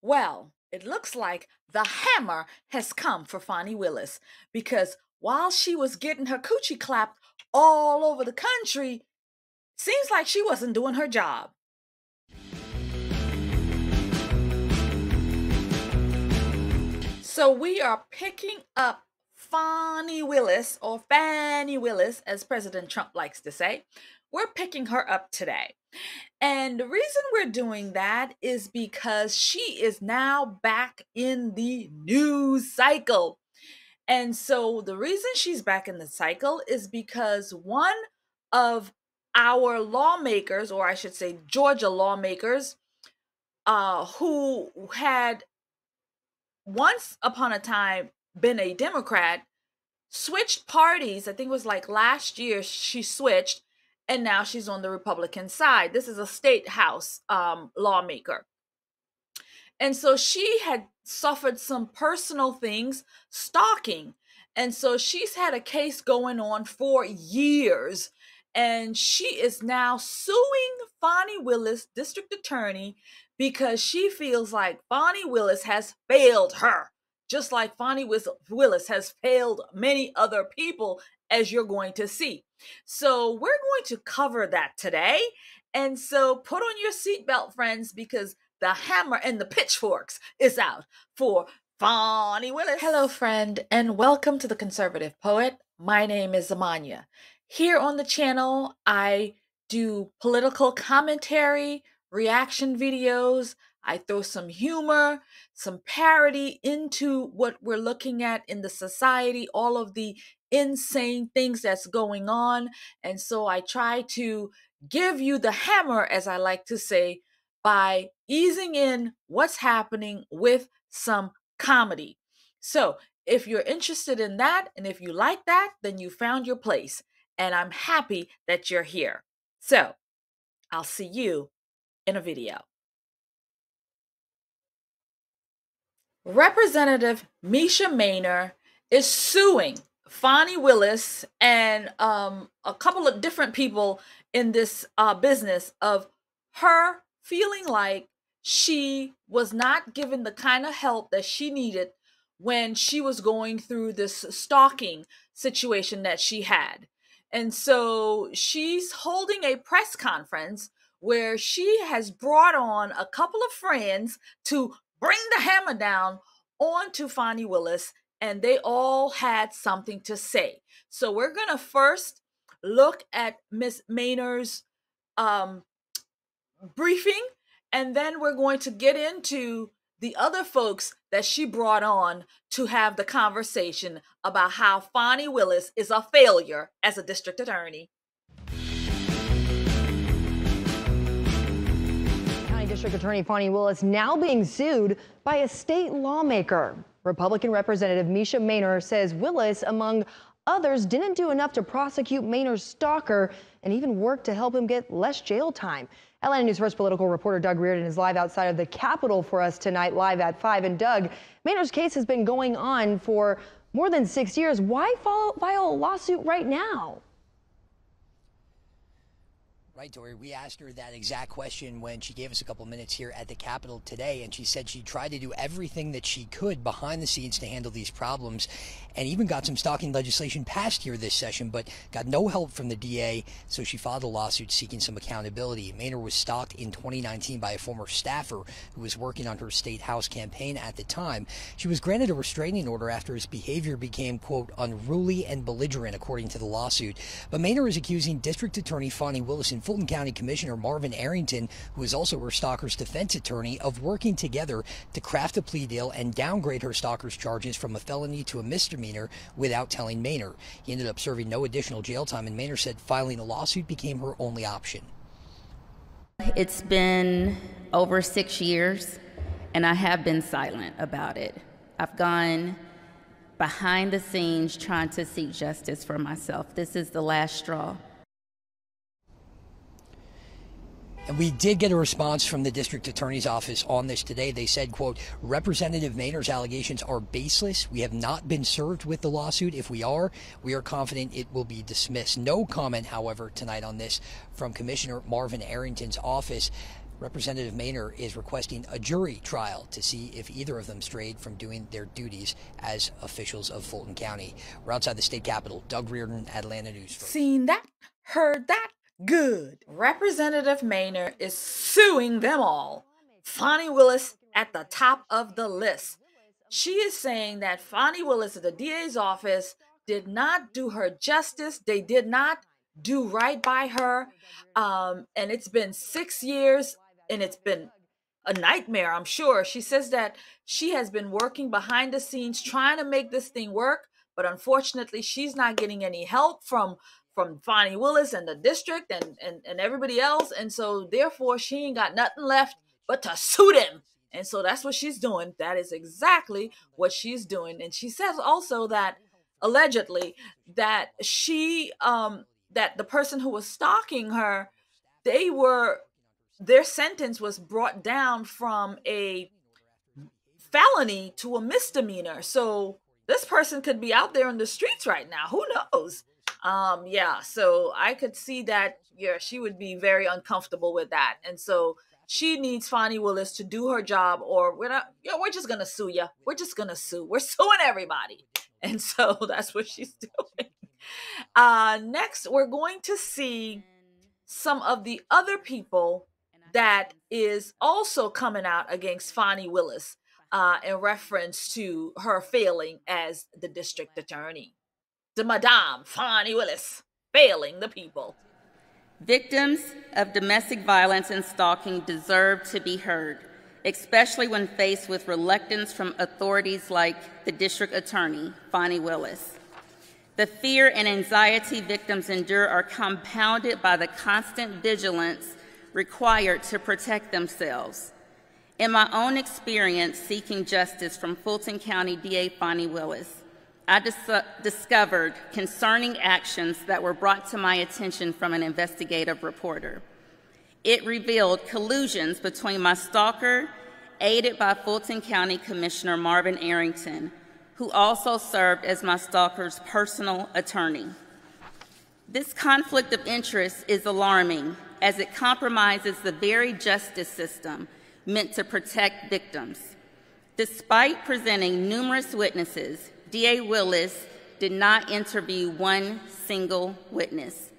Well, it looks like the hammer has come for Fani Willis because while she was getting her coochie clapped all over the country, seems like she wasn't doing her job. So we are picking up Fani Willis, or Fani Willis, as President Trump likes to say. We're picking her up today. And the reason we're doing that is because she is now back in the news cycle. And so the reason she's back in the cycle is because one of our lawmakers, or I should say Georgia lawmakers, who had once upon a time been a Democrat, switched parties. I think it was like last year she switched, and now she's on the Republican side. This is a state house lawmaker. And so she had suffered some personal things, stalking. And so she's had a case going on for years. And she is now suing Fani Willis, district attorney, because she feels like Fani Willis has failed her, just like Fani Willis has failed many other people, as you're going to see. So we're going to cover that today. And so put on your seatbelt, friends, because the hammer and the pitchforks is out for Fani Willis. Hello, friend, and welcome to The Conservative Poet. My name is Amania. Here on the channel, I do political commentary, reaction videos. I throw some humor, some parody into what we're looking at in the society, all of the insane things that's going on. And so I try to give you the hammer, as I like to say, by easing in what's happening with some comedy. So if you're interested in that, and if you like that, then you found your place. And I'm happy that you're here. So I'll see you in a video. Representative Mesha Mainor is suing Fani Willis and a couple of different people in this business of her feeling like she was not given the kind of help that she needed when she was going through this stalking situation that she had. And so she's holding a press conference where she has brought on a couple of friends to bring the hammer down onto Fani Willis, and they all had something to say. So we're going to first look at Miss Mainor's briefing, and then we're going to get into the other folks that she brought on to have the conversation about how Fani Willis is a failure as a district attorney. County District Attorney Fani Willis now being sued by a state lawmaker. Republican Representative Mesha Mainor says Willis, among others, didn't do enough to prosecute Mainor's stalker and even work to help him get less jail time. Atlanta News First political reporter Doug Reardon is live outside of the Capitol for us tonight, live at 5. And Doug, Mainor's case has been going on for more than 6 years. Why file a lawsuit right now? Right, Tori. We asked her that exact question when she gave us a couple minutes here at the Capitol today, and she said she tried to do everything that she could behind the scenes to handle these problems, and even got some stalking legislation passed here this session, but got no help from the DA, so she filed a lawsuit seeking some accountability. Mainor was stalked in 2019 by a former staffer who was working on her state house campaign at the time. She was granted a restraining order after his behavior became, quote, unruly and belligerent, according to the lawsuit. But Mainor is accusing District Attorney Fani Willis and Fulton County Commissioner Marvin Arrington, who is also her stalker's defense attorney, of working together to craft a plea deal and downgrade her stalker's charges from a felony to a misdemeanor without telling Mainor. He ended up serving no additional jail time, and Mainor said filing a lawsuit became her only option. It's been over 6 years, and I have been silent about it. I've gone behind the scenes trying to seek justice for myself. This is the last straw. And we did get a response from the district attorney's office on this today. They said, quote, Representative Mainor's allegations are baseless. We have not been served with the lawsuit. If we are confident it will be dismissed. No comment, however, tonight on this from Commissioner Marvin Arrington's office. Representative Mainor is requesting a jury trial to see if either of them strayed from doing their duties as officials of Fulton County. We're outside the state capitol. Doug Reardon, Atlanta News. Seen that? Heard that? Good. Representative Mainor is suing them all. Fani Willis at the top of the list. She is saying that Fani Willis at the DA's office did not do her justice. They did not do right by her. And it's been 6 years and it's been a nightmare, I'm sure. She says that she has been working behind the scenes trying to make this thing work, but unfortunately she's not getting any help from Fani Willis and the district and everybody else. And so therefore she ain't got nothing left but to sue them. And so that's what she's doing. That is exactly what she's doing. And she says also that allegedly that she that the person who was stalking her, their sentence was brought down from a felony to a misdemeanor. So this person could be out there in the streets right now. Who knows? Yeah, so I could see that, yeah, she would be very uncomfortable with that. And so she needs Fani Willis to do her job, or we're just going to sue you. We're just going to sue. We're suing everybody. And so that's what she's doing. Next, we're going to see some of the other people that is also coming out against Fani Willis in reference to her failing as the district attorney. The Madame Fani Willis failing the people. Victims of domestic violence and stalking deserve to be heard, especially when faced with reluctance from authorities like the district attorney, Fani Willis. The fear and anxiety victims endure are compounded by the constant vigilance required to protect themselves. In my own experience seeking justice from Fulton County DA Fani Willis, I discovered concerning actions that were brought to my attention from an investigative reporter. It revealed collusions between my stalker, aided by Fulton County Commissioner Marvin Arrington, who also served as my stalker's personal attorney. This conflict of interest is alarming, as it compromises the very justice system meant to protect victims. Despite presenting numerous witnesses, DA Willis did not interview one single witness.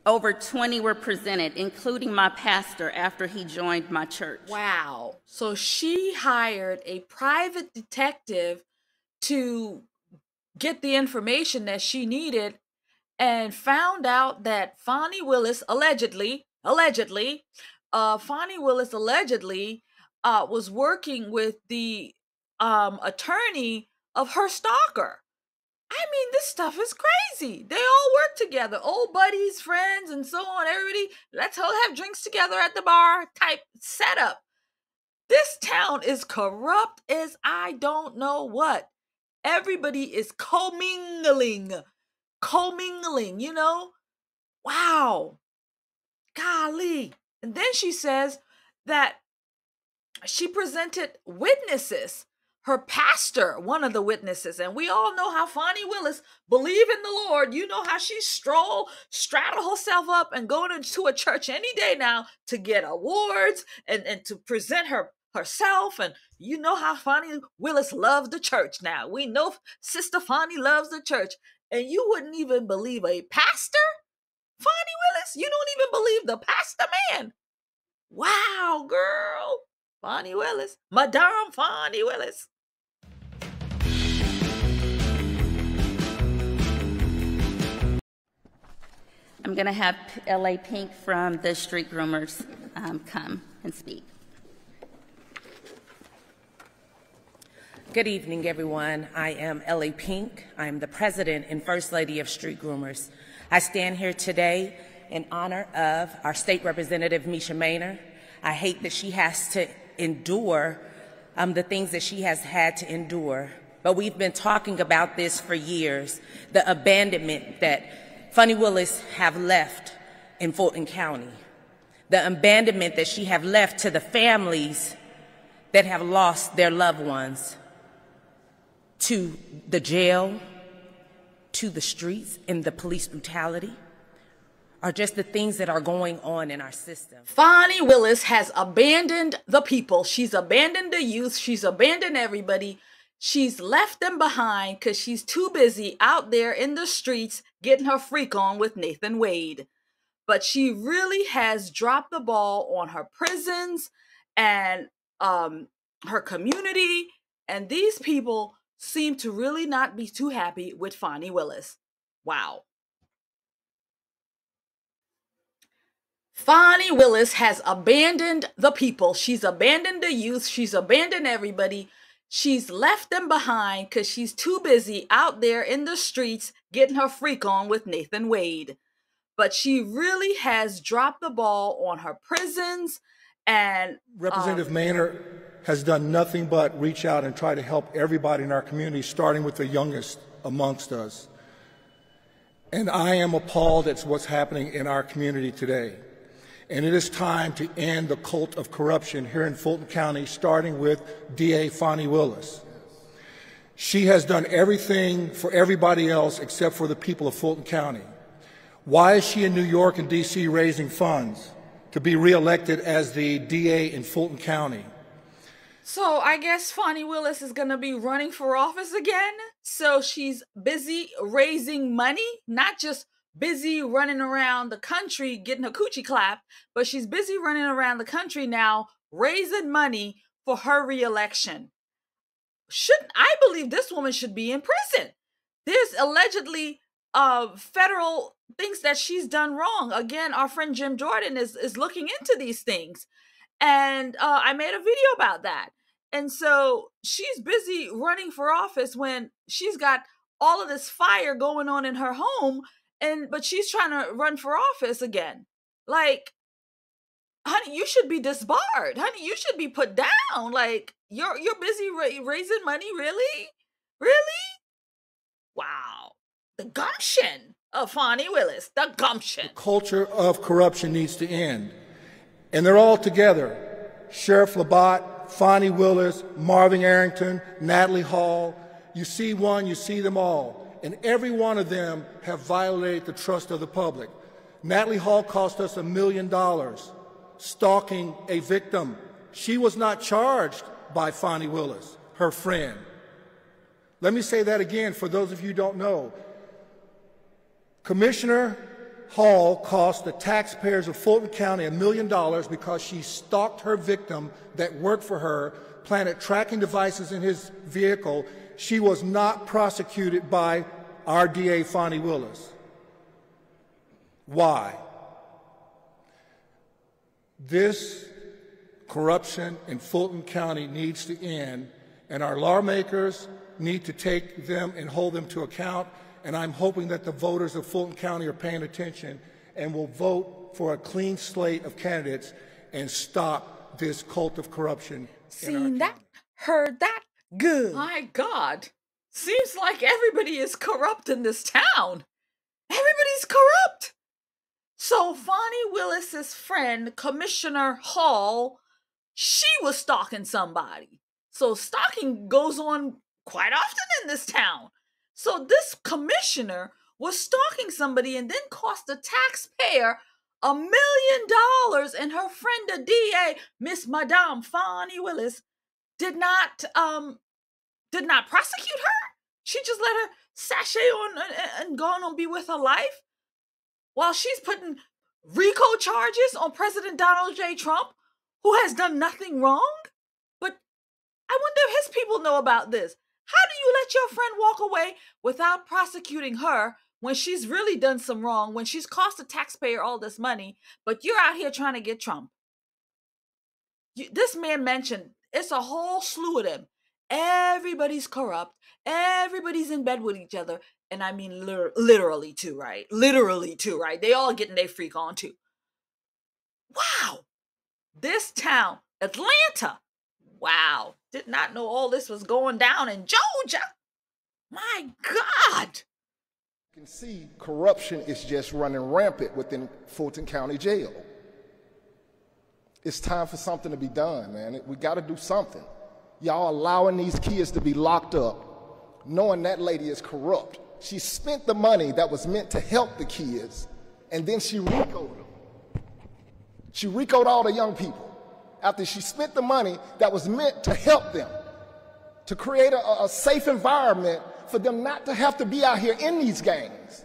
Over 20 were presented, including my pastor after he joined my church. Wow. So she hired a private detective to get the information that she needed and found out that Fani Willis allegedly, Fani Willis allegedly was working with the attorney of her stalker. I mean, this stuff is crazy. They all work together, old buddies, friends, and so on. Everybody, let's all have drinks together at the bar type setup. This town is corrupt as I don't know what. Everybody is commingling, you know? Wow. Golly. And then she says that she presented witnesses. Her pastor, one of the witnesses, and we all know how Fani Willis believe in the Lord. You know how she straddle herself up and go to a church any day now to get awards and to present herself. And you know how Fani Willis loves the church now. We know Sister Fani loves the church. And you wouldn't even believe a pastor? Fani Willis? You don't even believe the pastor man? Wow, girl. Fani Willis. Madame Fani Willis. I'm going to have L.A. Pink from the Street Groomers come and speak. Good evening, everyone. I am L.A. Pink. I'm the president and first lady of Street Groomers. I stand here today in honor of our state representative, Mesha Mainor. I hate that she has to endure the things that she has had to endure, but we've been talking about this for years, the abandonment that Fani Willis have left in Fulton County, the abandonment that she have left to the families that have lost their loved ones, to the jail, to the streets and the police brutality. are just the things that are going on in our system. Fani Willis has abandoned the people. She's abandoned the youth. She's abandoned everybody. She's left them behind because she's too busy out there in the streets getting her freak on with Nathan Wade. But she really has dropped the ball on her prisons and her community. And these people seem to really not be too happy with Fani Willis. Wow. Fani Willis has abandoned the people. She's abandoned the youth. She's abandoned everybody. She's left them behind because she's too busy out there in the streets getting her freak on with Nathan Wade. But she really has dropped the ball on her prisons and Representative Mainor has done nothing but reach out and try to help everybody in our community, starting with the youngest amongst us. And I am appalled at what's happening in our community today. And it is time to end the cult of corruption here in Fulton County, starting with DA Fani Willis. She has done everything for everybody else except for the people of Fulton County. Why is she in New York and D.C. raising funds to be reelected as the DA in Fulton County? So I guess Fani Willis is going to be running for office again. So she's busy raising money, not just busy running around the country getting her coochie clapped, but she's busy running around the country now raising money for her reelection. I believe this woman should be in prison. There's allegedly federal things that she's done wrong. Again, our friend Jim Jordan is looking into these things. And I made a video about that. And so she's busy running for office when she's got all of this fire going on in her home, but she's trying to run for office again. Like, honey, you should be disbarred. Honey, you should be put down. Like, you're busy raising money, really? Really? Wow. The gumption of Fani Willis, the gumption. The culture of corruption needs to end. And they're all together. Sheriff Labatt, Fani Willis, Marvin Arrington, Natalie Hall. You see one, you see them all. And every one of them have violated the trust of the public. Natalie Hall cost us $1 million stalking a victim. She was not charged by Fani Willis, her friend. Let me say that again for those of you who don't know. Commissioner Hall cost the taxpayers of Fulton County $1 million because she stalked her victim that worked for her, planted tracking devices in his vehicle. She was not prosecuted by our DA, Fani Willis. Why? This corruption in Fulton County needs to end, and our lawmakers need to take them and hold them to account. And I'm hoping that the voters of Fulton County are paying attention and will vote for a clean slate of candidates and stop this cult of corruption. Seen that, heard that, good. My God, seems like everybody is corrupt in this town. Everybody's corrupt. So Fani Willis's friend, Commissioner Hall, she was stalking somebody. So stalking goes on quite often in this town. So this commissioner was stalking somebody and then cost the taxpayer $1 million, and her friend, the DA, Miss Madame Fani Willis, did not prosecute her. She just let her sashay on and go on and be with her life while she's putting RICO charges on President Donald J. Trump, who has done nothing wrong. But I wonder if his people know about this. How do you let your friend walk away without prosecuting her when she's really done some wrong, when she's cost the taxpayer all this money, but you're out here trying to get Trump? This man mentioned it's a whole slew of them. Everybody's corrupt. Everybody's in bed with each other. And I mean literally too, right? Literally too, right? They all getting their freak on too. Wow. This town, Atlanta. Wow. Did not know all this was going down in Georgia. My God. You can see corruption is just running rampant within Fulton County Jail. It's time for something to be done, man. We got to do something. Y'all allowing these kids to be locked up, knowing that lady is corrupt. She spent the money that was meant to help the kids and then she RICO'd them. She RICO'd all the young people after she spent the money that was meant to help them, to create a safe environment for them not to have to be out here in these gangs.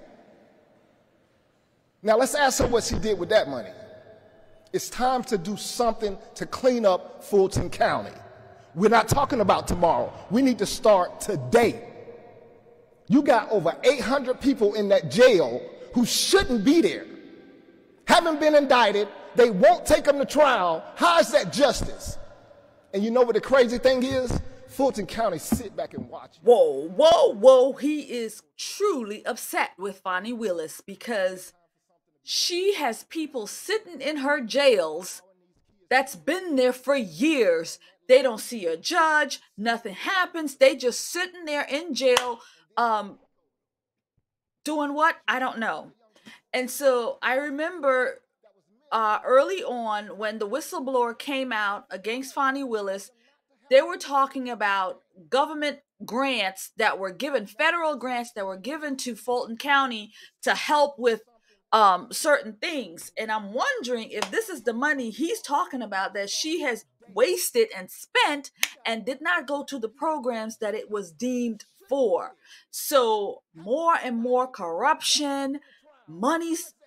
Now let's ask her what she did with that money. It's time to do something to clean up Fulton County. We're not talking about tomorrow. We need to start today. You got over 800 people in that jail who shouldn't be there, haven't been indicted. They won't take them to trial. How is that justice? And you know what the crazy thing is? Fulton County sit back and watch. Whoa, whoa, whoa. He is truly upset with Fani Willis because she has people sitting in her jails that's been there for years. They don't see a judge. Nothing happens. They just sitting there in jail, doing what? I don't know. And so I remember early on when the whistleblower came out against Fani Willis, they were talking about government grants that were given, federal grants that were given to Fulton County to help with certain things. And I'm wondering if this is the money he's talking about that she has wasted and spent and did not go to the programs that it was deemed for. So more and more corruption,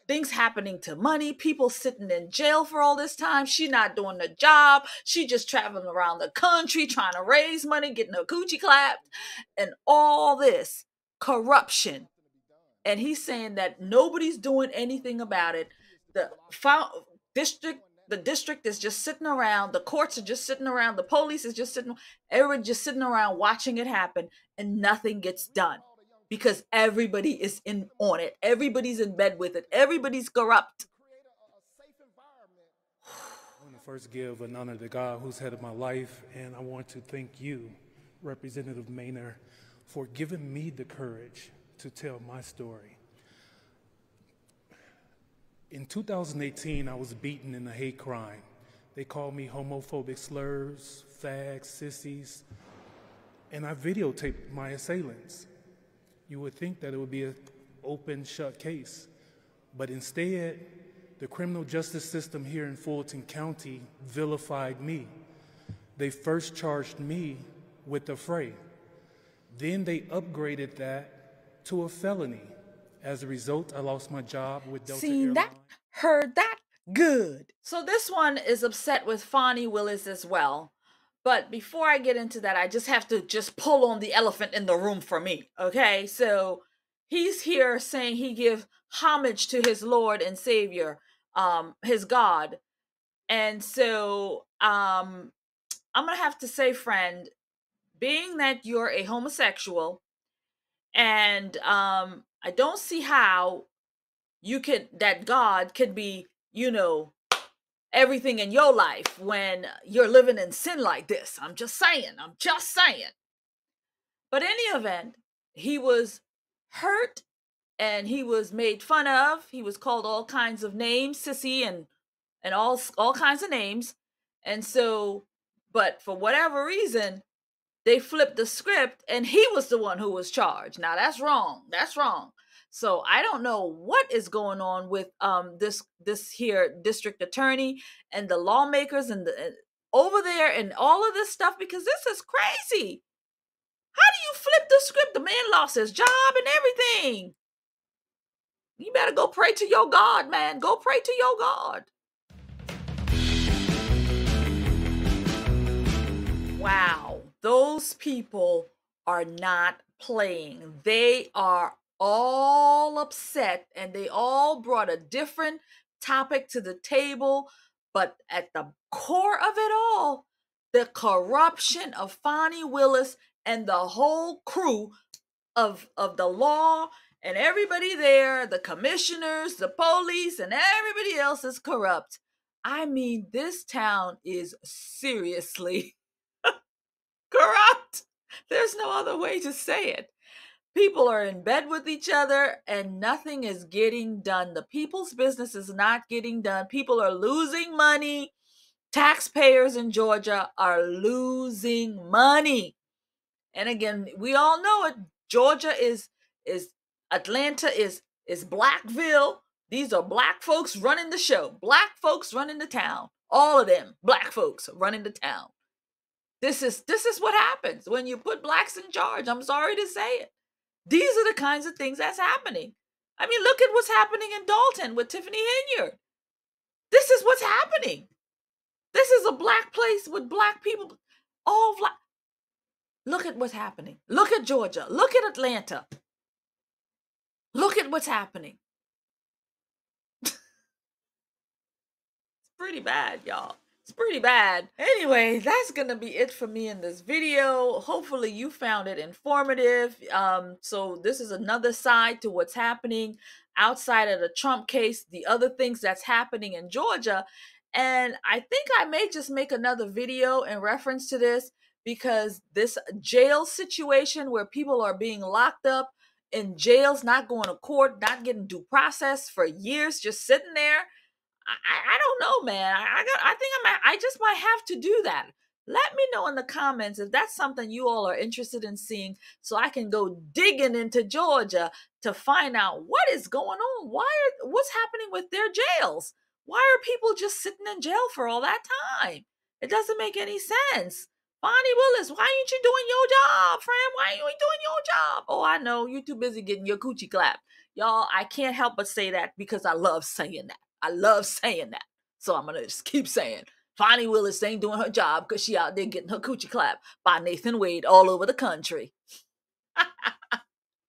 things happening to money, people sitting in jail for all this time. She not doing the job. She just traveling around the country trying to raise money, getting her coochie clapped, and all this corruption. And he's saying that nobody's doing anything about it. The district is just sitting around. The courts are just sitting around. The police is just sitting. Everyone just sitting around watching it happen, and nothing gets done because everybody is in on it. Everybody's in bed with it. Everybody's corrupt. I want to first give an honor to God, who's head of my life, and I want to thank you, Representative Mainor, for giving me the courage to tell my story. In 2018, I was beaten in a hate crime. They called me homophobic slurs, fags, sissies, and I videotaped my assailants. You would think that it would be an open, shut case, but instead, the criminal justice system here in Fulton County vilified me. They first charged me with the fray. Then they upgraded that to a felony. As a result, I lost my job with Delta Seen that, heard that, good. So this one is upset with Fani Willis as well. But before I get into that, I just have to pull on the elephant in the room for me, okay? So he's here saying he gives homage to his Lord and Savior, his God. And so I'm going to have to say, friend, being that you're a homosexual, and I don't see how that God could be, everything in your life when you're living in sin like this. I'm just saying. But in any event, he was hurt and he was made fun of. He was called all kinds of names, sissy and all kinds of names. And so, but for whatever reason, they flipped the script and he was the one who was charged. Now that's wrong. So I don't know what is going on with this here district attorney and the lawmakers and over there and all of this stuff, because this is crazy. How do you flip the script? The man lost his job and everything. You better go pray to your God, man. Go pray to your God. Wow. Those people are not playing. They are all upset and they all brought a different topic to the table. But at the core of it all, the corruption of Fani Willis and the whole crew of the law and everybody there, the commissioners, the police, and everybody else is corrupt. I mean, this town is seriously corrupt. There's no other way to say it. People are in bed with each other and nothing is getting done. The people's business is not getting done. People are losing money. Taxpayers in Georgia are losing money. And again, we all know it. Georgia is Atlanta is Blackville. These are black folks running the show. Black folks running the town. All of them black folks running the town. This is what happens when you put blacks in charge. I'm sorry to say it. These are the kinds of things that's happening. I mean, look at what's happening in Dalton with Tiffany Henyard. This is what's happening. This is a black place with black people. All black. Look at what's happening. Look at Georgia. Look at Atlanta. Look at what's happening. It's pretty bad, y'all. It's pretty bad. Anyway, that's gonna be it for me in this video. Hopefully you found it informative. So this is another side to what's happening outside of the Trump case, the other things that's happening in Georgia. And I think I may just make another video in reference to this, because this jail situation where people are being locked up in jails, not going to court, not getting due process for years, just sitting there. I don't know, man. I think I just might have to do that. Let me know in the comments if that's something you all are interested in seeing, so I can go digging into Georgia to find out what is going on. What's happening with their jails? Why are people just sitting in jail for all that time? It doesn't make any sense. Fani Willis, why ain't you doing your job, friend? Why ain't you doing your job? Oh, I know, you're too busy getting your coochie clapped. Y'all, I can't help but say that because I love saying that. I love saying that. So I'm going to just keep saying, Fani Willis ain't doing her job because she out there getting her coochie clapped by Nathan Wade all over the country.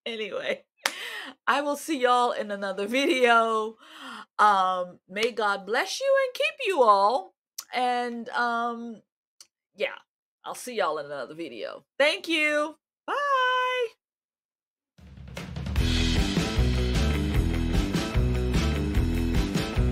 Anyway, I will see y'all in another video. May God bless you and keep you all. And yeah, I'll see y'all in another video. Thank you. Bye.